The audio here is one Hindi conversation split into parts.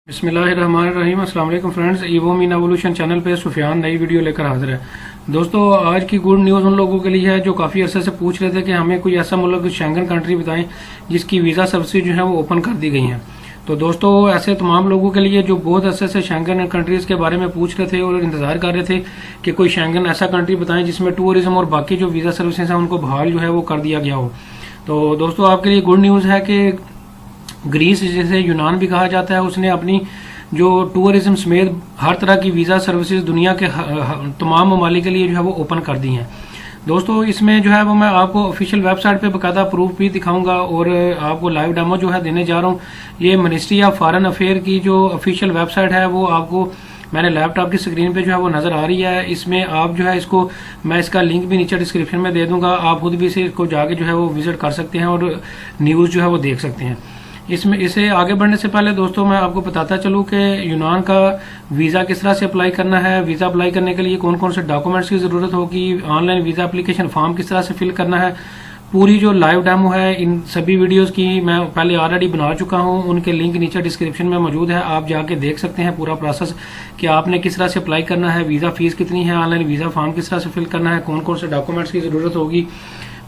बिस्मिल्लाहिर्रहमानिर्रहीम। अस्सलाम वालेकुम friends, evo mean evolution channel पे सुफियान नई वीडियो लेकर हाजिर है। दोस्तों, आज की गुड न्यूज़ उन लोगों के लिए है जो काफ़ी अरसे से पूछ रहे थे कि हमें कोई ऐसा मुल्क शेंगन कंट्री बताएं जिसकी वीज़ा सर्विसेज जो है वो ओपन कर दी गई हैं। तो दोस्तों, ऐसे तमाम लोगों के लिए जो बहुत अरसे से शेंगन कंट्रीज़ के बारे में पूछ रहे थे और इंतजार कर रहे थे कि कोई शेंगन ऐसा कंट्री बताएं जिसमें टूरिज्म और बाकी जो वीज़ा सर्विसेज हैं उनको बहाल जो है वो कर दिया गया हो। तो दोस्तों, आपके लिए गुड न्यूज़ है कि ग्रीस, जिसे यूनान भी कहा जाता है, उसने अपनी जो टूरिज्म समेत हर तरह की वीज़ा सर्विसेज दुनिया के तमाम ममालिक के लिए जो है वो ओपन कर दी हैं। दोस्तों, इसमें जो है वो मैं आपको ऑफिशियल वेबसाइट पे बकायदा प्रूफ भी दिखाऊंगा और आपको लाइव डेमो जो है देने जा रहा हूँ। ये मिनिस्ट्री ऑफ फॉरेन अफेयर की जो ऑफिशियल वेबसाइट है वो आपको मैंने लैपटॉप की स्क्रीन पे जो है वो नज़र आ रही है। इसमें आप जो है इसको, मैं इसका लिंक भी नीचे डिस्क्रिप्शन में दे दूंगा, आप खुद भी इसको जाके जो है वो विजिट कर सकते हैं और न्यूज़ जो है वो देख सकते हैं। इसमें इसे आगे बढ़ने से पहले दोस्तों मैं आपको बताता चलूं कि यूनान का वीज़ा किस तरह से अप्लाई करना है, वीज़ा अप्लाई करने के लिए कौन कौन से डॉक्यूमेंट्स की ज़रूरत होगी, ऑनलाइन वीज़ा एप्लीकेशन फॉर्म किस तरह से फिल करना है। पूरी जो लाइव डेमो है इन सभी वीडियोस की मैं पहले ऑलरेडी बना चुका हूं, उनके लिंक नीचे डिस्क्रिप्शन में मौजूद है, आप जाके देख सकते हैं पूरा प्रोसेस कि आपने किस तरह से अप्लाई करना है, वीज़ा फीस कितनी है, ऑनलाइन वीज़ा फॉर्म किस तरह से फिल करना है, कौन कौन से डॉक्यूमेंट्स की ज़रूरत होगी,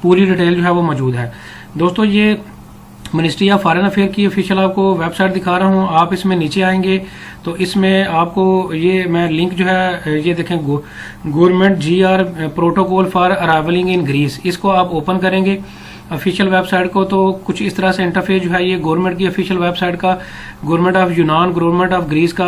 पूरी डिटेल जो है वो मौजूद है। दोस्तों, ये मिनिस्ट्री ऑफ फॉरेन अफेयर की ऑफिशियल आपको वेबसाइट दिखा रहा हूँ। आप इसमें नीचे आएंगे तो इसमें आपको ये मैं लिंक जो है ये देखें, government GR protocol for arriving in Greece, इसको आप ओपन करेंगे ऑफिशियल वेबसाइट को तो कुछ इस तरह से इंटरफेस जो है ये गवर्नमेंट की ऑफिशियल वेबसाइट का, गवर्नमेंट ऑफ यूनान, गवर्नमेंट ऑफ ग्रीस का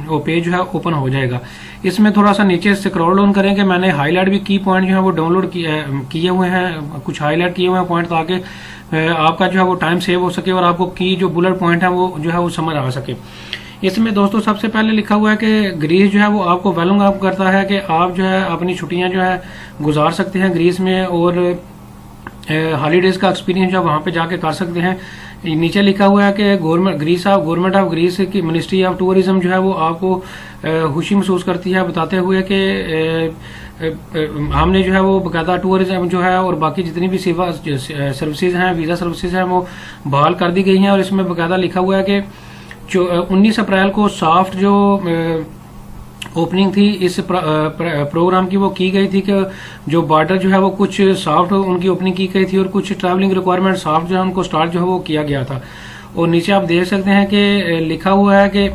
वो पेज जो है ओपन हो जाएगा। इसमें थोड़ा सा नीचे स्क्रॉल डाउन करेंगे, मैंने हाईलाइट भी की पॉइंट जो है वो डाउनलोड किए हुए हैं, कुछ हाईलाइट किए हुए हैं पॉइंट, ताकि आपका जो है वो टाइम सेव हो सके और आपको की जो बुलेट पॉइंट है वो जो है वो समझ आ सके। इसमें दोस्तों सबसे पहले लिखा हुआ है कि ग्रीस जो है वो आपको वेलकम करता है कि आप जो है अपनी छुट्टियां जो है गुजार सकते हैं ग्रीस में और हॉलीडेज का एक्सपीरियंस जो वहाँ पे जाके कर सकते हैं। नीचे लिखा हुआ है कि गवर्नमेंट ऑफ ग्रीस की मिनिस्ट्री ऑफ टूरिज्म जो है वो आपको खुशी महसूस करती है बताते हुए कि हमने जो है वो बकायदा टूरिज्म जो है और बाकी जितनी भी सेवा सर्विसेज हैं, वीज़ा सर्विसेज हैं, वो बहाल कर दी गई हैं। और इसमें बकायदा लिखा हुआ है कि 19 अप्रैल को सॉफ्ट जो ओपनिंग थी इस प्रोग्राम की वो की गई थी कि जो बॉर्डर जो है वो कुछ सॉफ्ट उनकी ओपनिंग की गई थी और कुछ ट्रैवलिंग रिक्वायरमेंट सॉफ्ट जो है उनको स्टार्ट जो है वो किया गया था। और नीचे आप देख सकते हैं कि लिखा हुआ है कि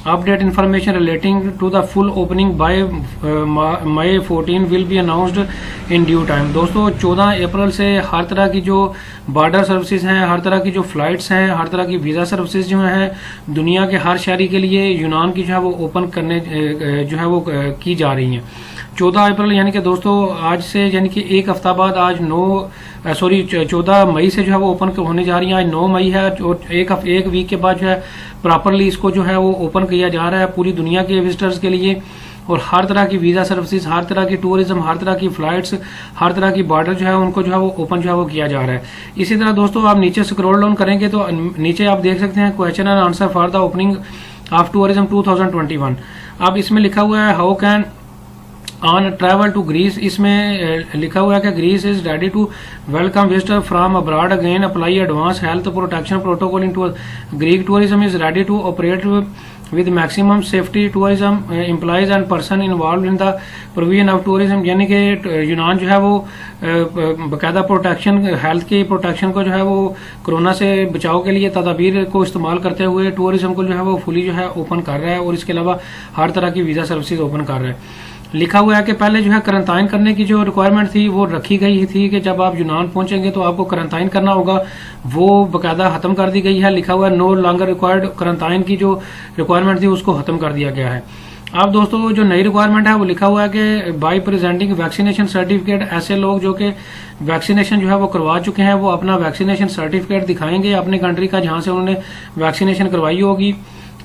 update information relating to the full opening by May 14 will be announced in due time. दोस्तों, 14 अप्रैल से हर तरह की जो बॉर्डर सर्विसेज हैं, हर तरह की जो फ्लाइट्स हैं, हर तरह की वीज़ा सर्विसेज जो हैं दुनिया के हर शहरी के लिए यूनान की जो है वो ओपन करने जो है वो की जा रही हैं। 14 अप्रैल यानी कि दोस्तों आज से, यानी कि एक हफ्ता बाद, आज 14 मई से जो है वो ओपन होने जा रही है। आज 9 मई है और एक वीक के बाद जो है प्रॉपरली इसको जो है वो ओपन किया जा रहा है पूरी दुनिया के विजिटर्स के लिए। और हर तरह की वीज़ा सर्विसेज, हर तरह की टूरिज्म, हर तरह की फ्लाइट्स, हर तरह की बॉर्डर जो है उनको जो है वो ओपन जो है वो किया जा रहा है। इसी तरह दोस्तों आप नीचे स्क्रॉल डाउन करेंगे तो नीचे आप देख सकते हैं question and answer for the opening of tourism 2021। अब इसमें लिखा हुआ है how can on travel to Greece. इसमें लिखा हुआ है कि Greece is ready to welcome visitor from abroad, again apply advance health protection protocol in Greek tourism is ready to operate with maximum safety tourism employees and person involve in the provision of tourism. यानी कि यूनान जो है वो बाकायदा प्रोटेक्शन, हेल्थ की प्रोटेक्शन को जो है वो कोरोना से बचाव के लिए तदाबीर को इस्तेमाल करते हुए टूरिज्म को जो है वो फुली जो है ओपन कर रहा है और इसके अलावा हर तरह की वीज़ा सर्विसेज ओपन कर रहा है। लिखा हुआ है कि पहले जो है क्वारंटाइन करने की जो रिक्वायरमेंट थी वो रखी गई थी कि जब आप यूनान पहुंचेंगे तो आपको क्वारंटाइन करना होगा, वो बकायदा खत्म कर दी गई है। लिखा हुआ है नो लॉन्गर रिक्वायर्ड, क्वारंटाइन की जो रिक्वायरमेंट थी उसको खत्म कर दिया गया है। अब दोस्तों जो नई रिक्वायरमेंट है वो लिखा हुआ है कि बाय प्रेजेंटिंग वैक्सीनेशन सर्टिफिकेट, ऐसे लोग जो कि वैक्सीनेशन जो है वो करवा चुके हैं वो अपना वैक्सीनेशन सर्टिफिकेट दिखाएंगे अपने कंट्री का जहां से उन्होंने वैक्सीनेशन करवाई होगी,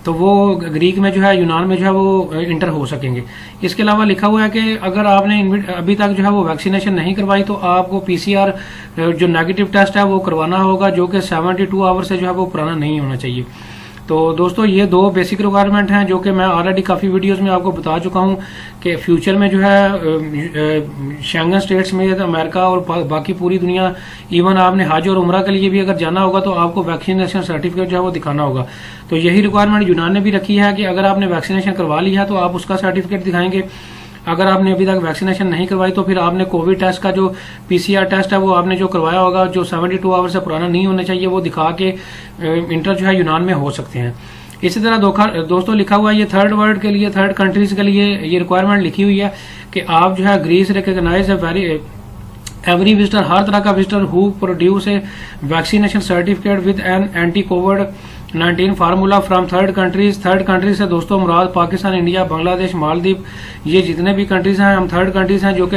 तो वो ग्रीक में जो है, यूनान में जो है वो इंटर हो सकेंगे। इसके अलावा लिखा हुआ है कि अगर आपने अभी तक जो है वो वैक्सीनेशन नहीं करवाई तो आपको PCR जो नेगेटिव टेस्ट है वो करवाना होगा, जो कि 72 आवर से जो है वो पुराना नहीं होना चाहिए। तो दोस्तों ये दो बेसिक रिक्वायरमेंट हैं जो कि मैं ऑलरेडी काफ़ी वीडियोस में आपको बता चुका हूं कि फ्यूचर में जो है शेंगन स्टेट्स में अमेरिका और बाकी पूरी दुनिया, इवन आपने हज और उम्रा के लिए भी अगर जाना होगा तो आपको वैक्सीनेशन सर्टिफिकेट जो है वो दिखाना होगा। तो यही रिक्वायरमेंट यूनान ने भी रखी है कि अगर आपने वैक्सीनेशन करवा ली है तो आप उसका सर्टिफिकेट दिखाएंगे। अगर आपने अभी तक वैक्सीनेशन नहीं करवाई तो फिर आपने कोविड टेस्ट का जो पीसीआर टेस्ट है वो आपने जो करवाया होगा, जो 72 आवर से पुराना नहीं होना चाहिए, वो दिखा के इंटर जो है यूनान में हो सकते हैं। इसी तरह दोस्तों लिखा हुआ है ये थर्ड वर्ल्ड के लिए, थर्ड कंट्रीज के लिए ये रिक्वायरमेंट लिखी हुई है कि आप जो है ग्रीस रिकॉग्नाइज एवरी विजिटर, हर तरह का visitor who produce a vaccination certificate with an anti Covid 19 formula from third countries. Third countries से दोस्तों मुराद पाकिस्तान, इंडिया, बांग्लादेश, मालदीव, ये जितने भी कंट्रीज हैं, हम थर्ड कंट्रीज हैं जो कि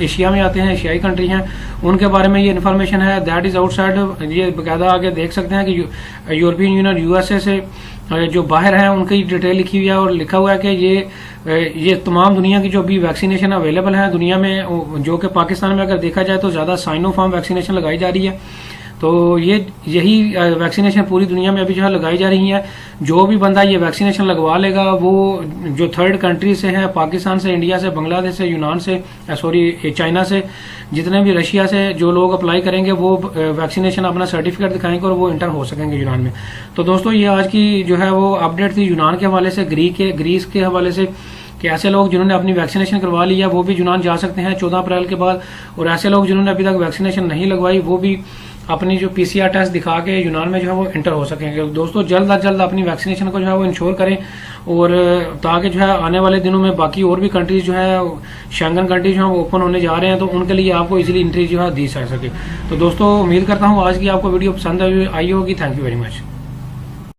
एशिया में आते हैं, एशियाई कंट्री हैं, उनके बारे में ये इन्फॉर्मेशन है। दैट इज आउटसाइड, ये बकायदा आगे देख सकते हैं कि यूरोपियन यूनियन, यूएसए से जो बाहर हैं उनकी डिटेल लिखी हुई है और लिखा हुआ है कि ये तमाम दुनिया की जो भी वैक्सीनेशन अवेलेबल है दुनिया में, जो कि पाकिस्तान में अगर देखा जाए तो ज़्यादा साइनोफार्म वैक्सीनेशन लगाई जा रही है। तो यही वैक्सीनेशन पूरी दुनिया में अभी जो है लगाई जा रही है। जो भी बंदा ये वैक्सीनेशन लगवा लेगा वो जो थर्ड कंट्री से है, पाकिस्तान से, इंडिया से, बांग्लादेश से, यूनान से, चाइना से, जितने भी रशिया से जो लोग अप्लाई करेंगे वो वैक्सीनेशन अपना सर्टिफिकेट दिखाएंगे और वो इंटर हो सकेंगे यूनान में। तो दोस्तों ये आज की जो है वो अपडेट थी यूनान के हवाले से, ग्रीस के हवाले से, कि ऐसे लोग जिन्होंने अपनी वैक्सीनेशन करवा ली है वो भी यूनान जा सकते हैं 14 अप्रैल के बाद, और ऐसे लोग जिन्होंने अभी तक वैक्सीनेशन नहीं लगवाई वो भी अपनी जो पीसीआर टेस्ट दिखा के यूनान में जो है वो इंटर हो सकेंगे। दोस्तों जल्द अज जल्द अपनी वैक्सीनेशन को जो है वो इंश्योर करें, और ताकि जो है आने वाले दिनों में बाकी और भी कंट्रीज जो है शेंगन कंट्रीज जो है वो ओपन होने जा रहे हैं, तो उनके लिए आपको इजीली एंट्री जो है दी जा सके। तो दोस्तों उम्मीद करता हूँ आज की आपको वीडियो पसंद आई होगी। Thank you very much.